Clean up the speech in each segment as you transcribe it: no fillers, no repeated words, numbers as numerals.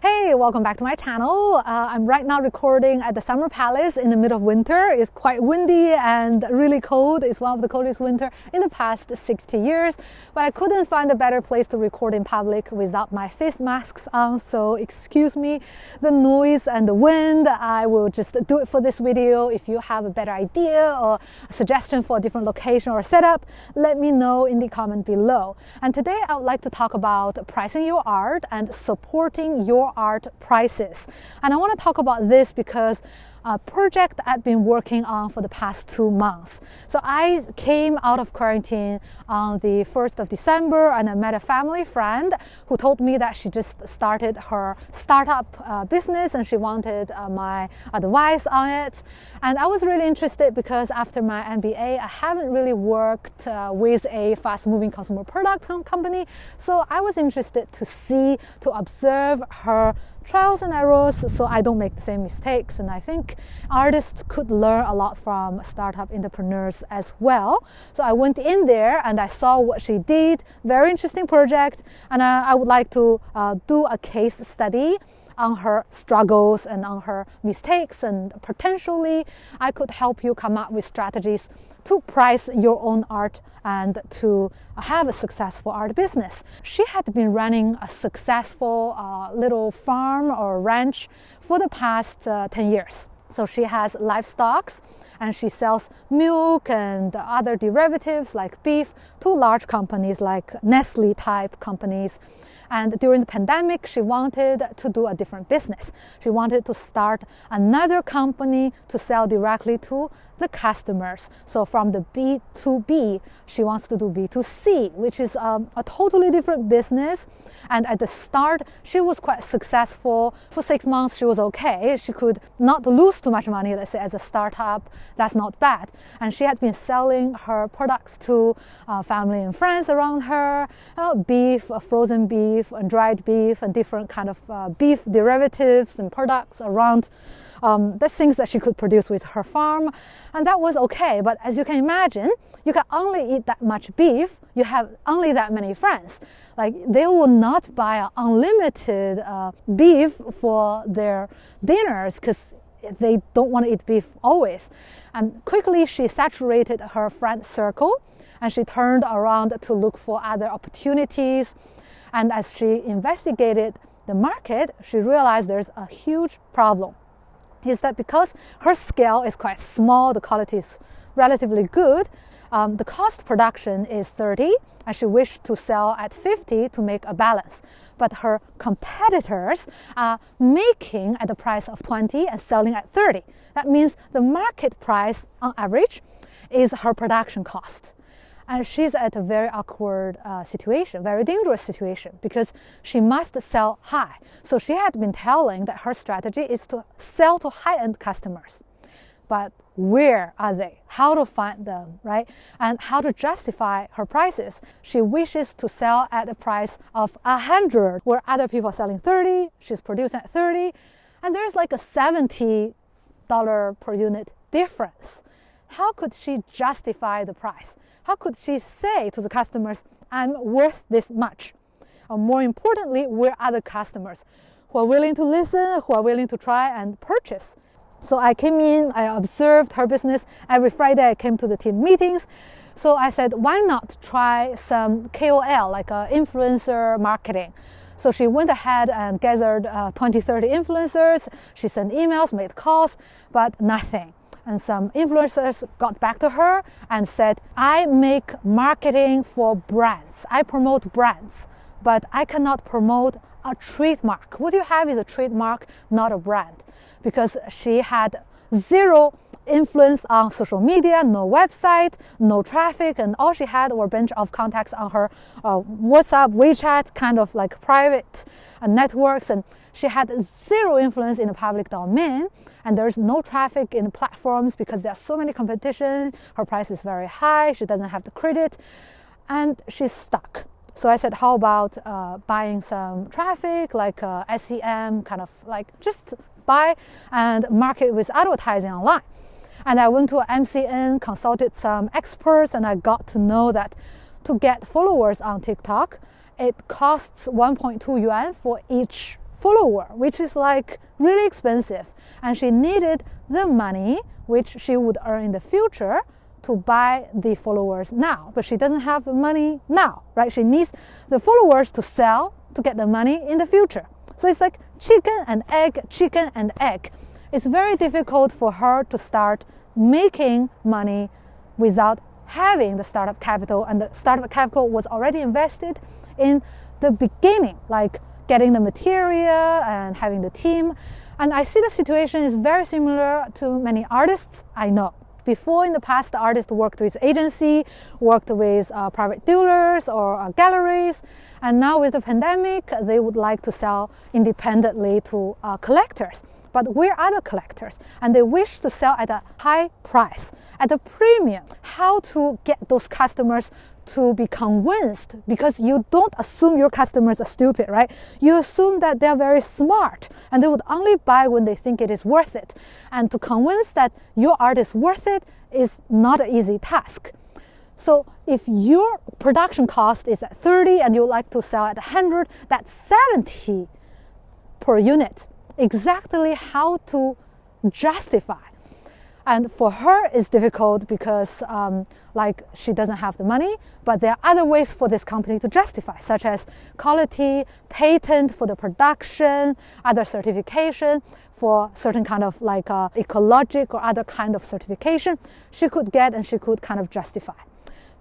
Hey, welcome back to my channel. I'm right now recording at the Summer Palace in the middle of winter. It's quite windy and really cold. It's one of the coldest winter in the past 60 years. But I couldn't find a better place to record in public without my face masks on. So excuse me, the noise and the wind. I will just do it for this video. If you have a better idea or a suggestion for a different location or setup, let me know in the comment below. And today I would like to talk about pricing your art and supporting your art prices. And I want to talk about this because a project I've been working on for the past 2 months. So I came out of quarantine on the 1st of December and I met a family friend who told me that she just started her startup business and she wanted my advice on it. And I was really interested because after my MBA, I haven't really worked with a fast-moving consumer product company. So I was interested to observe her trials and errors so I don't make the same mistakes. And I think artists could learn a lot from startup entrepreneurs as well. So I went in there and I saw what she did. Very interesting project. And I would like to do a case study on her struggles and on her mistakes, and potentially I could help you come up with strategies to price your own art and to have a successful art business. She had been running a successful little farm or ranch for the past 10 years. So she has livestock and she sells milk and other derivatives like beef to large companies like Nestle type companies. And during the pandemic, she wanted to do a different business. She wanted to start another company to sell directly to the customers. So from the B2B, she wants to do B2C, which is a totally different business. And at the start, she was quite successful. For 6 months, she was okay. She could not lose too much money, let's say, as a startup. That's not bad. And she had been selling her products to family and friends around her, beef, frozen beef, and dried beef, and different kind of beef derivatives and products around. That's things that she could produce with her farm, and that was okay. But as you can imagine, you can only eat that much beef. You have only that many friends. Like, they will not buy unlimited beef for their dinners because they don't want to eat beef always. And quickly she saturated her friend circle and she turned around to look for other opportunities. And as she investigated the market, she realized there's a huge problem. Is that because her scale is quite small, the quality is relatively good, the cost production is 30 and she wished to sell at 50 to make a balance. But her competitors are making at the price of 20 and selling at 30. That means the market price on average is her production cost. And she's at a very awkward situation, very dangerous situation, because she must sell high. So she had been telling that her strategy is to sell to high-end customers. But where are they? How to find them, right? And how to justify her prices. She wishes to sell at a price of 100, where other people are selling 30, she's producing at 30, and there's like a $70 per unit difference. How could she justify the price? How could she say to the customers, I'm worth this much? Or more importantly, where are the customers who are willing to listen, who are willing to try and purchase? So I came in, I observed her business. Every Friday I came to the team meetings. So I said, why not try some KOL, like influencer marketing? So she went ahead and gathered 20, 30 influencers. She sent emails, made calls, but nothing. And some influencers got back to her and said, I make marketing for brands. I promote brands, but I cannot promote a trademark. What you have is a trademark, not a brand. Because she had zero influence on social media, no website, no traffic, and all she had were a bunch of contacts on her WhatsApp, WeChat, kind of like private networks, and she had zero influence in the public domain, and there's no traffic in the platforms because there's so many competition. Her price is very high, she doesn't have the credit, and she's stuck. So I said, how about buying some traffic, like SEM, kind of like just buy and market with advertising online. And I went to MCN, consulted some experts, and I got to know that to get followers on TikTok, it costs 1.2 yuan for each follower, which is like really expensive. And she needed the money, which she would earn in the future, to buy the followers now. But she doesn't have the money now, right? She needs the followers to sell to get the money in the future. So it's like chicken and egg, chicken and egg. It's very difficult for her to start making money without having the startup capital, and the startup capital was already invested in the beginning, like getting the material and having the team. And I see the situation is very similar to many artists I know. Before, in the past, the artist worked with agency, worked with private dealers or galleries, and now with the pandemic, they would like to sell independently to collectors. But we're other collectors, and they wish to sell at a high price, at a premium. How to get those customers to be convinced? Because you don't assume your customers are stupid, right? You assume that they're very smart, and they would only buy when they think it is worth it. And to convince that your art is worth it is not an easy task. So if your production cost is at 30 and you like to sell at 100, that's 70 per unit. Exactly how to justify. And for her, it's difficult because like she doesn't have the money, but there are other ways for this company to justify, such as quality, patent for the production, other certification for certain kind of like ecologic or other kind of certification she could get, and she could kind of justify.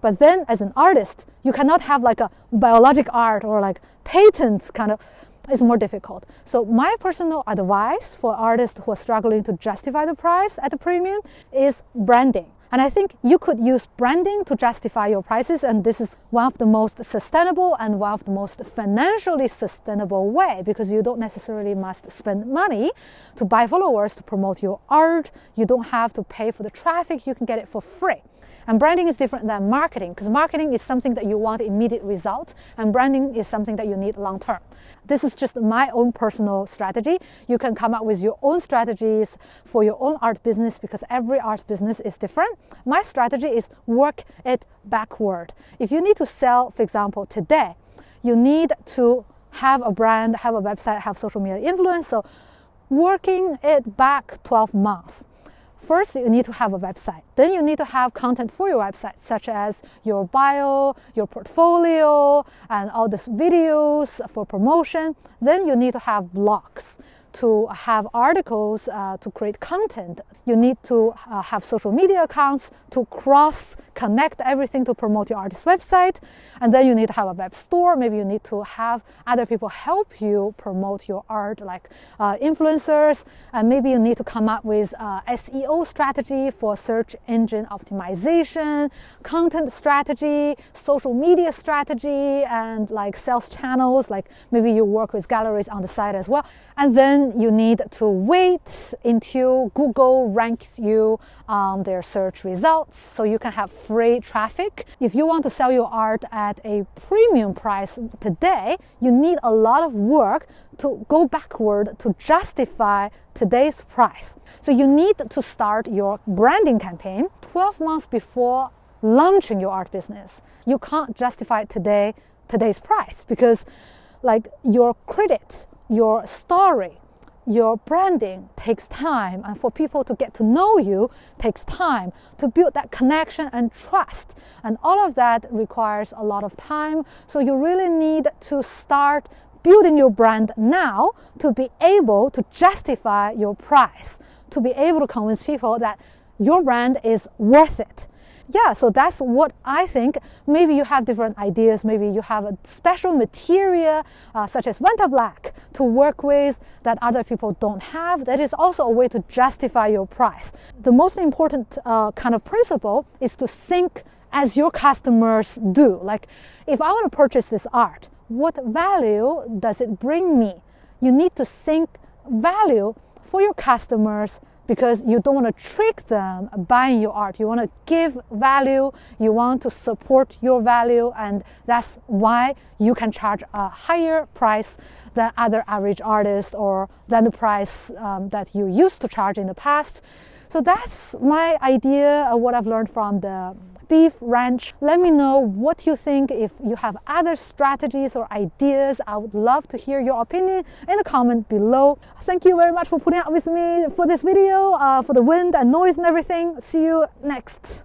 But then as an artist, you cannot have like a biologic art or like patent kind of. It's more difficult. So my personal advice for artists who are struggling to justify the price at the premium is branding. And I think you could use branding to justify your prices, and this is one of the most sustainable and one of the most financially sustainable way, because you don't necessarily must spend money to buy followers to promote your art. You don't have to pay for the traffic. You can get it for free. And branding is different than marketing, because marketing is something that you want immediate results, and branding is something that you need long term. This is just my own personal strategy. You can come up with your own strategies for your own art business, because every art business is different. My strategy is work it backward. If you need to sell, for example, today, you need to have a brand, have a website, have social media influence. So working it back 12 months. First, you need to have a website. Then you need to have content for your website, such as your bio, your portfolio, and all these videos for promotion. Then you need to have blogs to have articles to create content. You need to have social media accounts to cross-connect everything to promote your artist's website. And then you need to have a web store. Maybe you need to have other people help you promote your art, like influencers. And maybe you need to come up with SEO strategy for search engine optimization, content strategy, social media strategy, and like sales channels. Like maybe you work with galleries on the side as well. And then you need to wait until Google ranks you on their search results so you can have free traffic. If you want to sell your art at a premium price today, you need a lot of work to go backward to justify today's price. So you need to start your branding campaign 12 months before launching your art business. You can't justify today's price, because like your credit, your story, your branding takes time, and for people to get to know you takes time to build that connection and trust, and all of that requires a lot of time. So you really need to start building your brand now to be able to justify your price, to be able to convince people that your brand is worth it. Yeah, so that's what I think. Maybe you have different ideas. Maybe you have a special material such as Vanta Black to work with that other people don't have. That is also a way to justify your price. The most important kind of principle is to think as your customers do. Like, if I want to purchase this art, what value does it bring me? You need to think value for your customers, because you don't want to trick them buying your art. You want to give value, you want to support your value, and that's why you can charge a higher price than other average artists, or than the price that you used to charge in the past. So that's my idea of what I've learned from the beef ranch. Let me know what you think. If you have other strategies or ideas, I would love to hear your opinion in the comment below. Thank you very much for putting up with me for this video, for the wind and noise and everything. See you next.